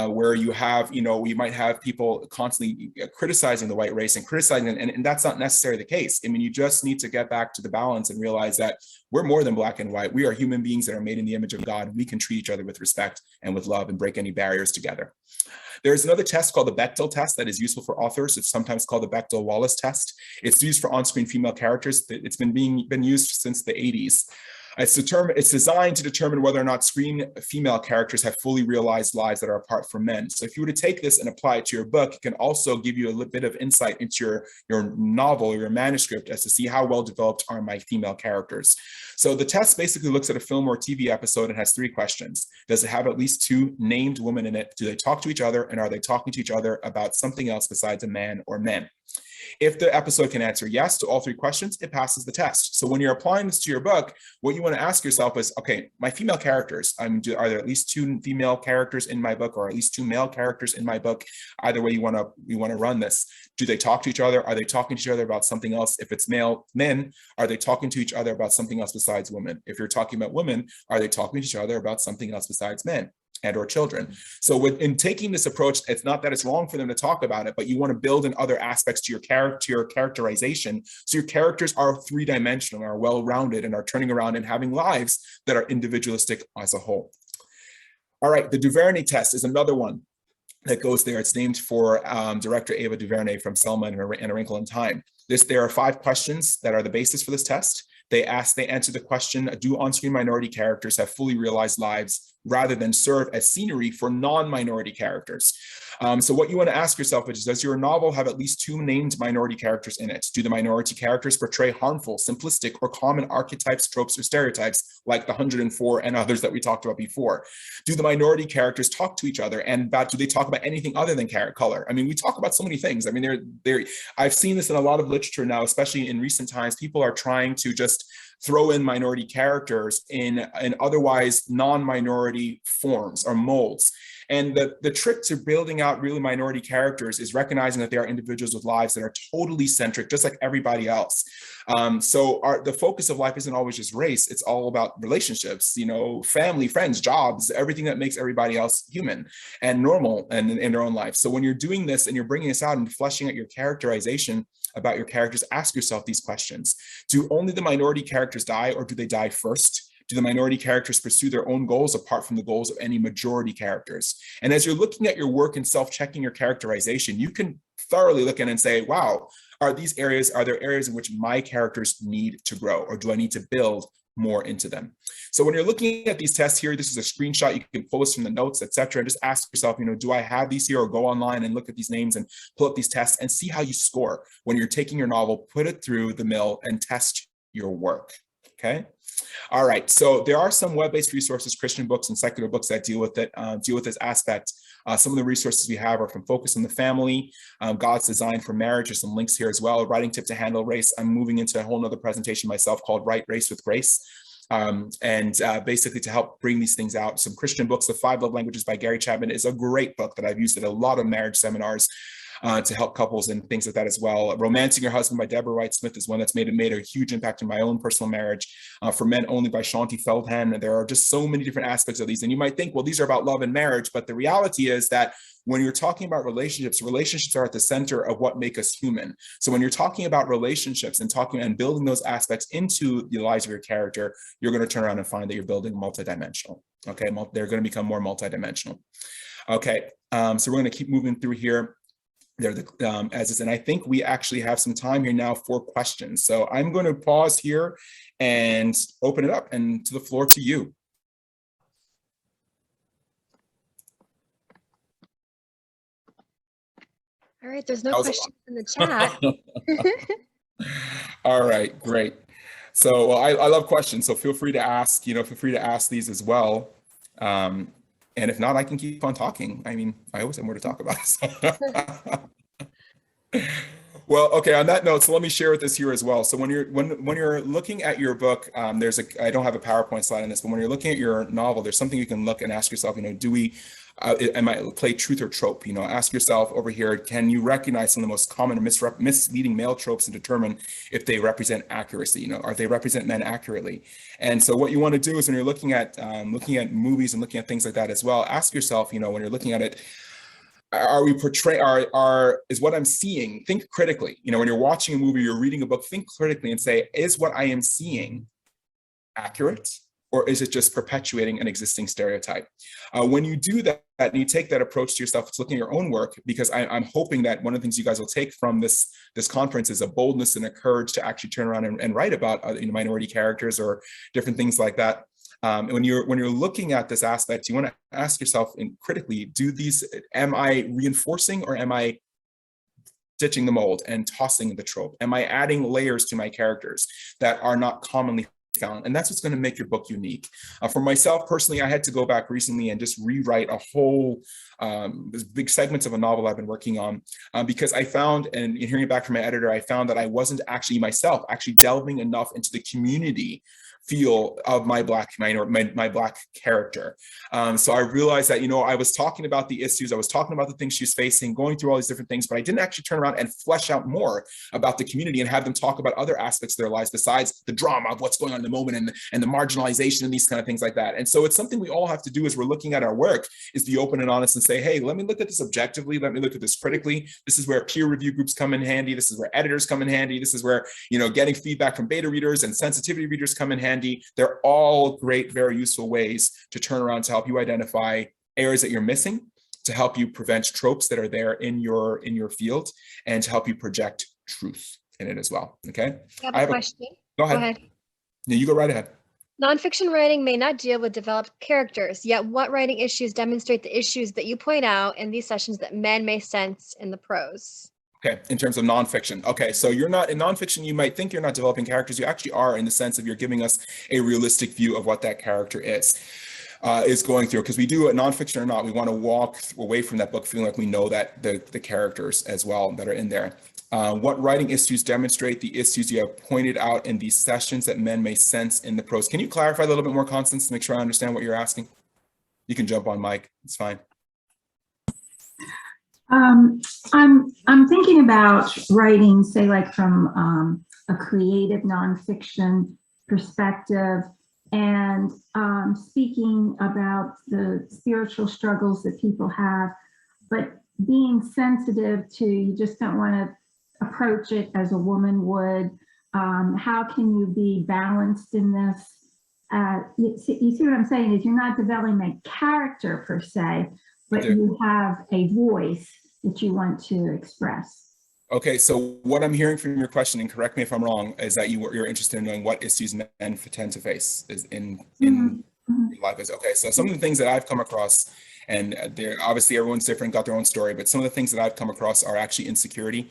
[SPEAKER 2] where you have, we might have people constantly criticizing the white race and criticizing it, and that's not necessarily the case. I mean, you just need to get back to the balance and realize that we're more than black and white. We are human beings that are made in the image of God. We can treat each other with respect and with love and break any barriers together. There's another test called the Bechdel test that is useful for authors. It's sometimes called the Bechdel-Wallace test. It's used for on-screen female characters. It's been used since the 80s. It's designed to determine whether or not screen female characters have fully realized lives that are apart from men. So if you were to take this and apply it to your book, it can also give you a little bit of insight into your novel or your manuscript as to see how well developed are my female characters. So the test basically looks at a film or TV episode and has 3 questions. Does it have at least 2 named women in it? Do they talk to each other? And are they talking to each other about something else besides a man or men? If the episode can answer yes to all 3 questions, it passes the test. So when you're applying this to your book, what you want to ask yourself is, okay, my female characters, are there at least 2 female characters in my book, or at least 2 male characters in my book? Either way you want to run this. Do they talk to each other? Are they talking to each other about something else? If it's men, are they talking to each other about something else besides women? If you're talking about women, are they talking to each other about something else besides men and or children? So in taking this approach, it's not that it's wrong for them to talk about it, but you want to build in other aspects to your characterization, so your characters are 3-dimensional, are well-rounded, and are turning around and having lives that are individualistic as a whole. All right, the Duvernay test is another one that goes there. It's named for director Ava DuVernay from Selma and A Wrinkle in Time. There are 5 questions that are the basis for this test. They answer the question, do on-screen minority characters have fully realized lives rather than serve as scenery for non-minority characters? So what you want to ask yourself is, does your novel have at least 2 named minority characters in it? Do the minority characters portray harmful, simplistic, or common archetypes, tropes, or stereotypes like the 104 and others that we talked about before? Do the minority characters talk to each other, and do they talk about anything other than color? I mean, we talk about so many things. I mean, I've seen this in a lot of literature now, especially in recent times. People are trying to just throw in minority characters in otherwise non-minority forms or molds. And the trick to building out really minority characters is recognizing that they are individuals with lives that are totally centric, just like everybody else. So the focus of life isn't always just race. It's all about relationships, family, friends, jobs, everything that makes everybody else human and normal and in their own life. So when you're doing this and you're bringing this out and fleshing out your characterization about your characters, ask yourself these questions. Do only the minority characters die, or do they die first? Do the minority characters pursue their own goals apart from the goals of any majority characters? And as you're looking at your work and self-checking your characterization, you can thoroughly look in and say, wow, are there areas in which my characters need to grow, or do I need to build more into them? So when you're looking at these tests here, this is a screenshot. You can pull this from the notes, etc. And just ask yourself, do I have these here? Or go online and look at these names and pull up these tests and see how you score. When you're taking your novel, put it through the mill and test your work, okay? All right, so there are some web-based resources, Christian books and secular books that deal with this aspect. Some of the resources we have are from Focus on the Family, God's Design for Marriage. There's some links here as well. Writing Tip to Handle Race. I'm moving into a whole nother presentation myself called Write Race with Grace. Basically to help bring these things out. Some Christian books, The 5 Love Languages by Gary Chapman is a great book that I've used at a lot of marriage seminars to help couples and things like that as well. Romancing Your Husband by Deborah Wright Smith is one that's made a huge impact in my own personal marriage. For Men Only by Shanti Feldhahn. There are just so many different aspects of these. And you might think, well, these are about love and marriage, but the reality is that when you're talking about relationships are at the center of what make us human. So when you're talking about relationships and building those aspects into the lives of your character, you're going to turn around and find that you're building multidimensional. Okay, they're going to become more multidimensional. Okay, so we're going to keep moving through here. And I think we actually have some time here now for questions. So I'm going to pause here and open it up and to the floor to you.
[SPEAKER 1] All right, there's no questions in the chat.
[SPEAKER 2] All right, great. So I love questions, so feel free to ask, feel free to ask these as well. And if not, I can keep on talking. I mean, I always have more to talk about. Well, okay, on that note, so let me share with this here as well. So when you're looking at your book, I don't have a PowerPoint slide on this, but when you're looking at your novel, there's something you can look and ask yourself, do we am I play truth or trope? Ask yourself over here, can you recognize some of the most common misleading male tropes and determine if they represent accuracy? Or they represent men accurately? And so what you want to do is when you're looking at movies and looking at things like that as well, ask yourself, when you're looking at it, are we portraying is what I'm seeing, think critically. When you're watching a movie, you're reading a book, think critically and say, is what I am seeing accurate, or is it just perpetuating an existing stereotype? When you do that and you take that approach to yourself, it's looking at your own work, because I'm hoping that one of the things you guys will take from this conference is a boldness and a courage to actually turn around and write about minority characters or different things like that. When you're looking at this aspect, you want to ask yourself critically, am I reinforcing or am I ditching the mold and tossing the trope? Am I adding layers to my characters that are not commonly found? And that's what's going to make your book unique. For myself personally, I had to go back recently and just rewrite a whole big segments of a novel I've been working on, because I found, and hearing it back from my editor, I found that I wasn't actually myself delving enough into the community feel of my black character. So I realized that, I was talking about the issues, I was talking about the things she's facing, going through all these different things, but I didn't actually turn around and flesh out more about the community and have them talk about other aspects of their lives besides the drama of what's going on in the moment and the marginalization and these kind of things like that. And so it's something we all have to do as we're looking at our work, is be open and honest and say, hey, let me look at this objectively, let me look at this critically. This is where peer review groups come in handy. This is where editors come in handy. This is where, getting feedback from beta readers and sensitivity readers come in handy. They're all great, very useful ways to turn around to help you identify areas that you're missing, to help you prevent tropes that are there in your field, and to help you project truth in it as well. Okay.
[SPEAKER 1] I have a question.
[SPEAKER 2] Go ahead. No, you go right ahead.
[SPEAKER 1] Nonfiction writing may not deal with developed characters, yet what writing issues demonstrate the issues that you point out in these sessions that men may sense in the prose?
[SPEAKER 2] Okay, in terms of nonfiction. Okay, so you're not in nonfiction, you might think you're not developing characters. You actually are, in the sense of you're giving us a realistic view of what that character is going through. Because we do, a nonfiction or not, we want to walk away from that book feeling like we know that the characters as well that are in there. What writing issues demonstrate the issues you have pointed out in these sessions that men may sense in the prose? Can you clarify a little bit more, Constance, to make sure I understand what you're asking? You can jump on, Mike. It's fine.
[SPEAKER 3] I'm thinking about writing, say, like from a creative nonfiction perspective, and speaking about the spiritual struggles that people have, but being sensitive to, you just don't want to approach it as a woman would. How can you be balanced in this? You see what I'm saying is, you're not developing a character per se, but you have a voice that you want to express.
[SPEAKER 2] Okay, so what I'm hearing from your question, and correct me if I'm wrong, is that you're interested in knowing what issues men tend to face is in life. Okay, so some of the things that I've come across, and obviously everyone's different, got their own story, but some of the things that I've come across are actually insecurity.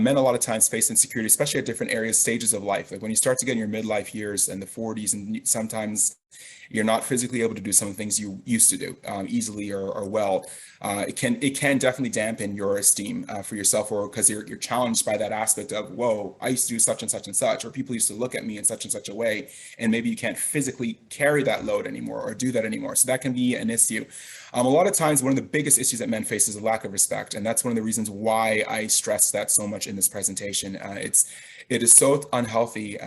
[SPEAKER 2] Men a lot of times face insecurity, especially at different areas, stages of life. Like when you start to get in your midlife years and the 40s, and sometimes you're not physically able to do some of the things you used to do easily or well. It can definitely dampen your esteem for yourself, or because you're challenged by that aspect of, whoa, I used to do such and such and such, or people used to look at me in such and such a way, and maybe you can't physically carry that load anymore or do that anymore. So that can be an issue. A lot of times, one of the biggest issues that men face is a lack of respect, and that's one of the reasons why I stress that so much in this presentation. It is so unhealthy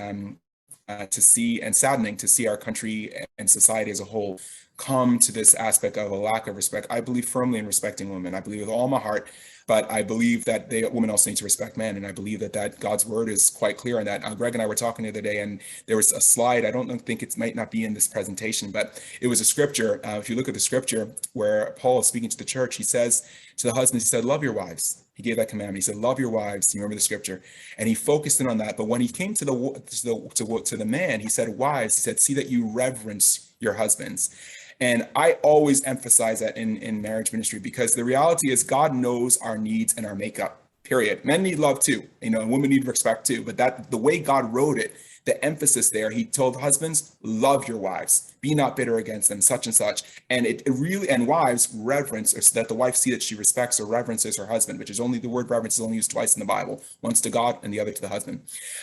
[SPEAKER 2] to see, and saddening to see our country and society as a whole come to this aspect of a lack of respect. I believe firmly in respecting women. I believe with all my heart, but I believe that women also need to respect men. And I believe that God's word is quite clear on that. Greg and I were talking the other day, and there was a slide, I don't think it might not be in this presentation, but it was a scripture. If you look at the scripture where Paul is speaking to the church, he says to the husbands, he said, love your wives. He gave that commandment. He said, love your wives. You remember the scripture? And he focused in on that. But when he came to the man, he said, wives, he said, see that you reverence your husbands. And I always emphasize that in marriage ministry, because the reality is God knows our needs and our makeup, period. Men need love too, and women need respect too. But the way God wrote it, the emphasis there. He told husbands, love your wives, be not bitter against them, such and such. And it really, and wives, reverence, or so that the wife see that she respects or reverences her husband, which is only, the word reverence is only used twice in the Bible, once to God and the other to the husband.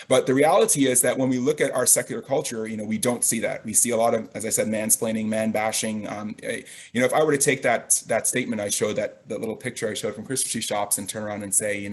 [SPEAKER 2] But the reality is that when we look at our secular culture, we don't see that. We see a lot of, as I said, mansplaining, man bashing. If I were to take that statement I showed, that little picture I showed from Christmas shops, and turn around and say,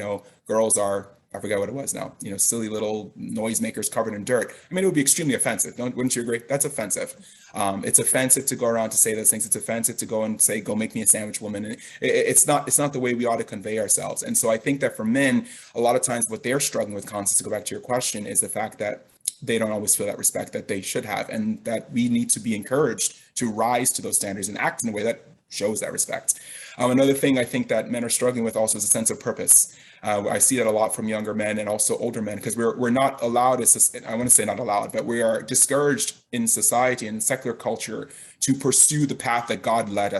[SPEAKER 2] girls are, I forgot what it was now, silly little noisemakers covered in dirt. I mean, it would be extremely offensive. Wouldn't you agree? That's offensive. It's offensive to go around to say those things. It's offensive to go and say, go make me a sandwich, woman. And it's not the way we ought to convey ourselves. And so I think that for men, a lot of times what they're struggling with, Constance, to go back to your question, is the fact that they don't always feel that respect that they should have, and that we need to be encouraged to rise to those standards and act in a way that shows that respect. Another thing I think that men are struggling with also is a sense of purpose. I see that a lot from younger men and also older men, because we're not allowed, I want to say not allowed, but we are discouraged in society and secular culture to pursue the path that God left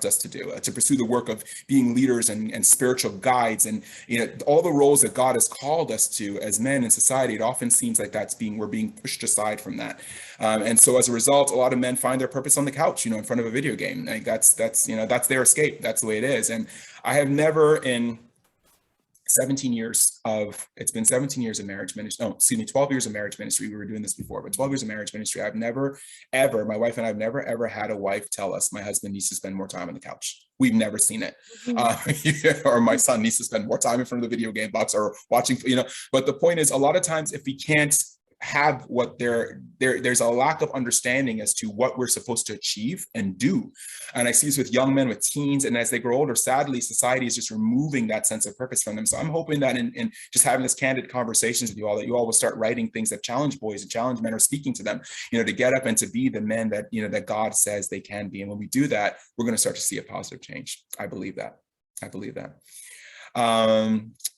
[SPEAKER 2] us to do, to pursue the work of being leaders and spiritual guides, and all the roles that God has called us to as men in society. It often seems like we're being pushed aside from that, and so as a result, a lot of men find their purpose on the couch, in front of a video game. Like that's their escape. That's the way it is. And I have never, in 17 years of, it's been 17 years of marriage ministry, 12 years of marriage ministry. We were doing this before, but 12 years of marriage ministry. I've never, ever, my wife and I have never, ever had a wife tell us, my husband needs to spend more time on the couch. We've never seen it. Or my son needs to spend more time in front of the video game box or watching, but the point is, a lot of times if we can't have what there's a lack of understanding as to what we're supposed to achieve and do. And I see this with young men, with teens, and as they grow older, sadly, society is just removing that sense of purpose from them. So I'm hoping that in just having this candid conversations with you all, that you all will start writing things that challenge boys and challenge men, or speaking to them, to get up and to be the men that, that God says they can be. And when we do that, we're going to start to see a positive change. I believe that.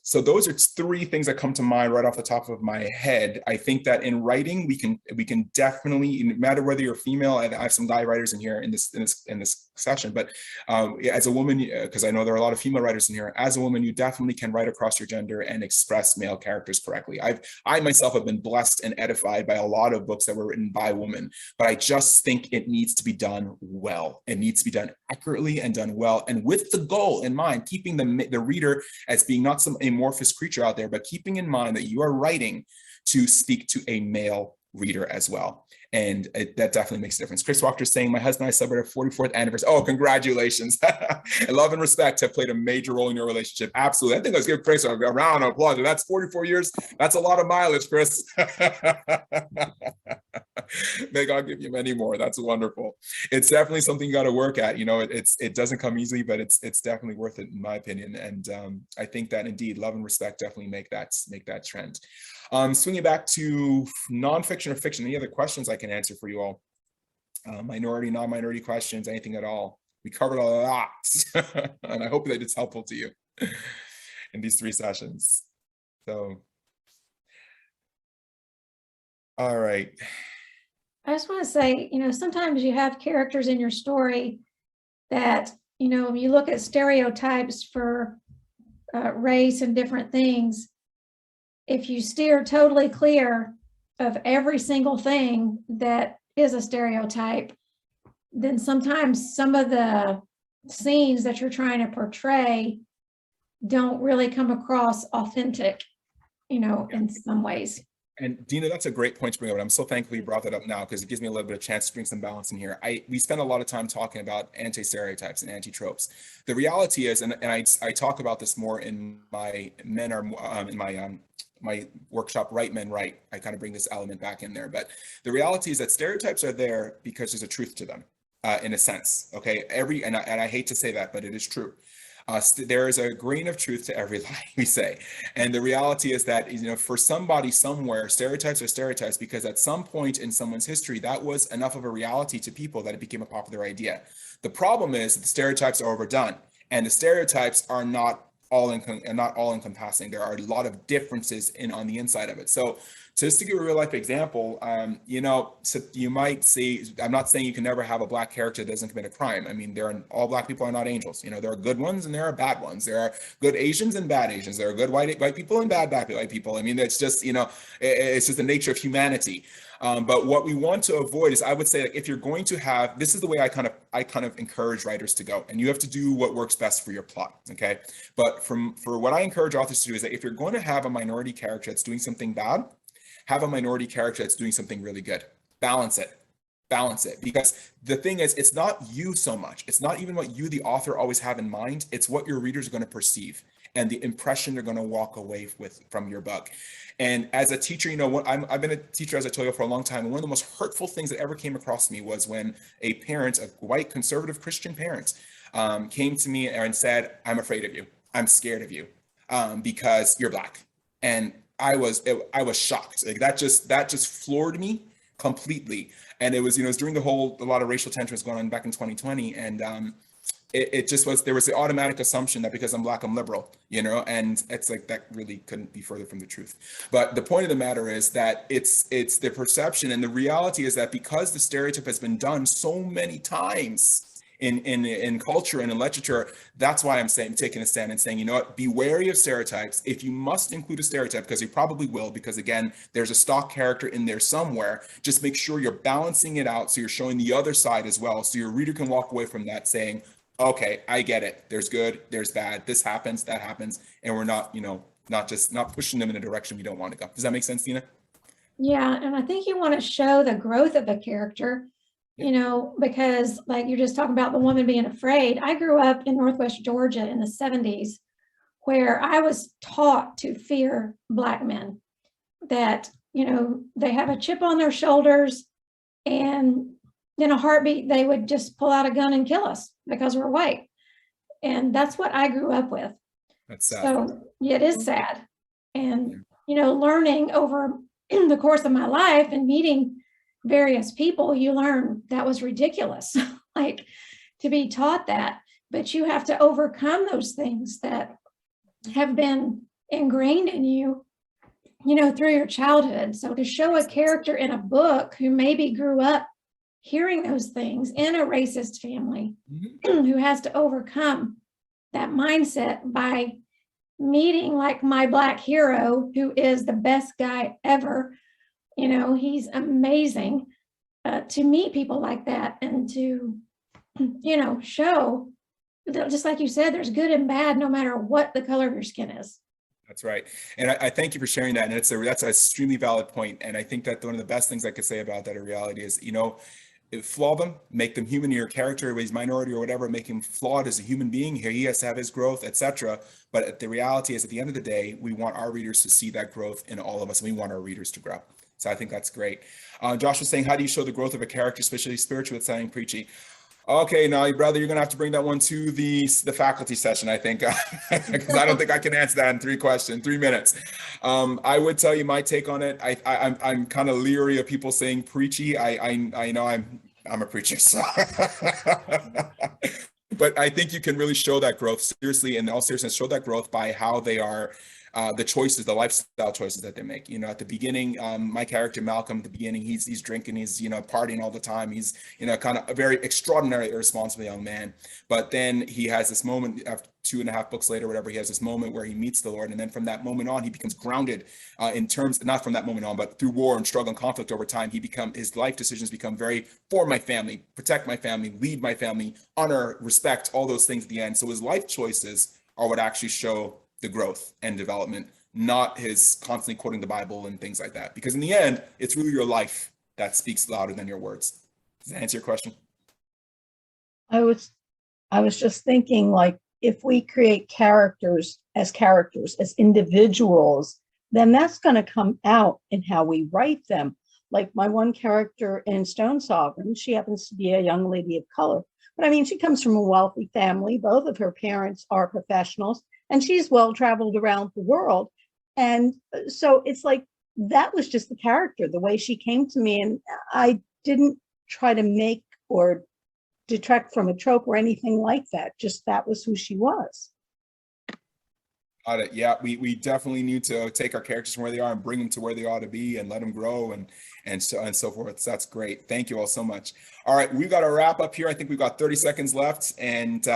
[SPEAKER 2] So those are three things that come to mind right off the top of my head. I think that in writing, we can definitely, no matter whether you're female, I have some guy writers in here in this session, but as a woman, because I know there are a lot of female writers in here, as a woman, you definitely can write across your gender and express male characters correctly. I myself have been blessed and edified by a lot of books that were written by women, but I just think it needs to be done well. It needs to be done accurately and done well, and with the goal in mind, keeping the reader as being not some amorphous creature out there, but keeping in mind that you are writing to speak to a male reader as well. And that definitely makes a difference. Chris Walker is saying, my husband and I celebrated our 44th anniversary. Oh, congratulations. And love and respect have played a major role in your relationship. Absolutely. I think let's give Chris a round of applause. That's 44 years. That's a lot of mileage, Chris. May God give you many more. That's wonderful. It's definitely something you got to work at. It doesn't come easily, but it's definitely worth it, in my opinion. And I think that indeed love and respect definitely make that trend. Swinging back to nonfiction or fiction, any other questions I can answer for you all? Minority, non-minority questions, anything at all? We covered a lot, and I hope that it's helpful to you in these 3 sessions. So, all right.
[SPEAKER 4] I just want to say, sometimes you have characters in your story that, when you look at stereotypes for race and different things, if you steer totally clear of every single thing that is a stereotype, then sometimes some of the scenes that you're trying to portray don't really come across authentic, in some ways.
[SPEAKER 2] And Dina, that's a great point to bring up. I'm so thankful you brought that up now, because it gives me a little bit of chance to bring some balance in here. We spend a lot of time talking about anti-stereotypes and anti-tropes. The reality is, and I talk about this more in my my workshop, Right Men Right. I kind of bring this element back in there, but the reality is that stereotypes are there because there's a truth to them, in a sense. Okay, and I hate to say that, but it is true. There is a grain of truth to every lie we say. And the reality is that, for somebody somewhere, stereotypes are stereotypes because at some point in someone's history, that was enough of a reality to people that it became a popular idea. The problem is that the stereotypes are overdone, and the stereotypes are not all encompassing. There are a lot of differences on the inside of it. So So just to give a real life example, so you might see, I'm not saying you can never have a black character that doesn't commit a crime. I mean, all black people are not angels. There are good ones and there are bad ones. There are good Asians and bad Asians. There are good white people and bad white people. I mean, it's just, it's just the nature of humanity. But what we want to avoid is, I would say, like, if you're going to have, this is the way I kind of encourage writers to go, and you have to do what works best for your plot. Okay. But for what I encourage authors to do is that if you're going to have a minority character that's doing something bad, have a minority character that's doing something really good. Balance it. Because the thing is, it's not you so much. It's not even what you, the author, always have in mind. It's what your readers are going to perceive and the impression they're going to walk away with from your book. And as a teacher, I've been a teacher, as I told you, for a long time. And one of the most hurtful things that ever came across me was when a parent, a white conservative Christian parent, came to me and said, "I'm afraid of you. I'm scared of you because you're black." And I was shocked. Like, that just floored me completely. And it was, it was during a lot of racial tension was going on back in 2020. And it just was, there was the automatic assumption that because I'm black, I'm liberal, and it's like, that really couldn't be further from the truth. But the point of the matter is that it's the perception, and the reality is that because the stereotype has been done so many times in culture and in literature, that's why I'm taking a stand and saying, you know what, be wary of stereotypes. If you must include a stereotype, because you probably will, because again, there's a stock character in there somewhere, just make sure you're balancing it out so you're showing the other side as well, so your reader can walk away from that saying, okay, I get it. There's good, there's bad, this happens, that happens, and we're not pushing them in a direction we don't want to go. Does that make sense, Tina?
[SPEAKER 4] Yeah, and I think you want to show the growth of a character, because like you're just talking about the woman being afraid. I grew up in Northwest Georgia in the 70s, where I was taught to fear black men, that, they have a chip on their shoulders, and in a heartbeat, they would just pull out a gun and kill us because we're white. And that's what I grew up with.
[SPEAKER 2] That's sad.
[SPEAKER 4] So yeah, it is sad. And, learning over the course of my life and meeting various people, you learn that was ridiculous, like, to be taught that. But you have to overcome those things that have been ingrained in you, through your childhood. So to show a character in a book who maybe grew up hearing those things in a racist family, who has to overcome that mindset by meeting, like, my black hero, who is the best guy ever. He's amazing, to meet people like that and to, show that, just like you said, there's good and bad no matter what the color of your skin is.
[SPEAKER 2] That's right. And I thank you for sharing that. And that's an extremely valid point. And I think that one of the best things I could say about that in reality is, flaw them, make them human. Your character, whether he's minority or whatever, make him flawed as a human being. Here, he has to have his growth, etc. But the reality is, at the end of the day, we want our readers to see that growth in all of us, and we want our readers to grow. So I think that's great. Josh was saying, how do you show the growth of a character, especially spiritual, without sounding preachy? Okay, now, brother, you're gonna have to bring that one to the faculty session, I think, because I don't think I can answer that in 3 minutes. I would tell you my take on it. I'm kind of leery of people saying preachy. I know I'm a preacher, so. But I think you can really show that growth seriously, in all seriousness, show that growth by how they are. The choices, the lifestyle choices that they make. At the beginning, my character Malcolm, at the beginning, he's drinking, he's partying all the time. He's kind of a very extraordinary, irresponsible young man. But then he has this moment after 2.5 books later, whatever. He has this moment where he meets the Lord, and then from that moment on, he becomes grounded in terms, not from that moment on, but through war and struggle and conflict over time. His life decisions become very for my family, protect my family, lead my family, honor, respect, all those things at the end. So his life choices are what actually show the growth and development, not his constantly quoting the Bible and things like that. Because in the end, it's really your life that speaks louder than your words. Does that answer your question?
[SPEAKER 5] I was just thinking, like, if we create characters, as individuals, then that's going to come out in how we write them. Like my one character in Stone Sovereign, she happens to be a young lady of color. But I mean, she comes from a wealthy family. Both of her parents are professionals. And she's well traveled around the world. And so it's like, that was just the character, the way she came to me. And I didn't try to make or detract from a trope or anything like that. Just that was who she was.
[SPEAKER 2] Got it. Yeah, we definitely need to take our characters from where they are and bring them to where they ought to be and let them grow and so forth. So that's great. Thank you all so much. All right, we've got to wrap up here. I think we've got 30 seconds left, and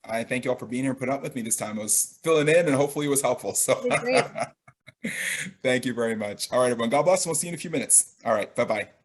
[SPEAKER 2] I thank you all for being here and putting up with me this time. I was filling in, and hopefully it was helpful. So
[SPEAKER 1] Great.
[SPEAKER 2] thank you very much. All right, everyone. God bless, and we'll see you in a few minutes. All right, bye-bye.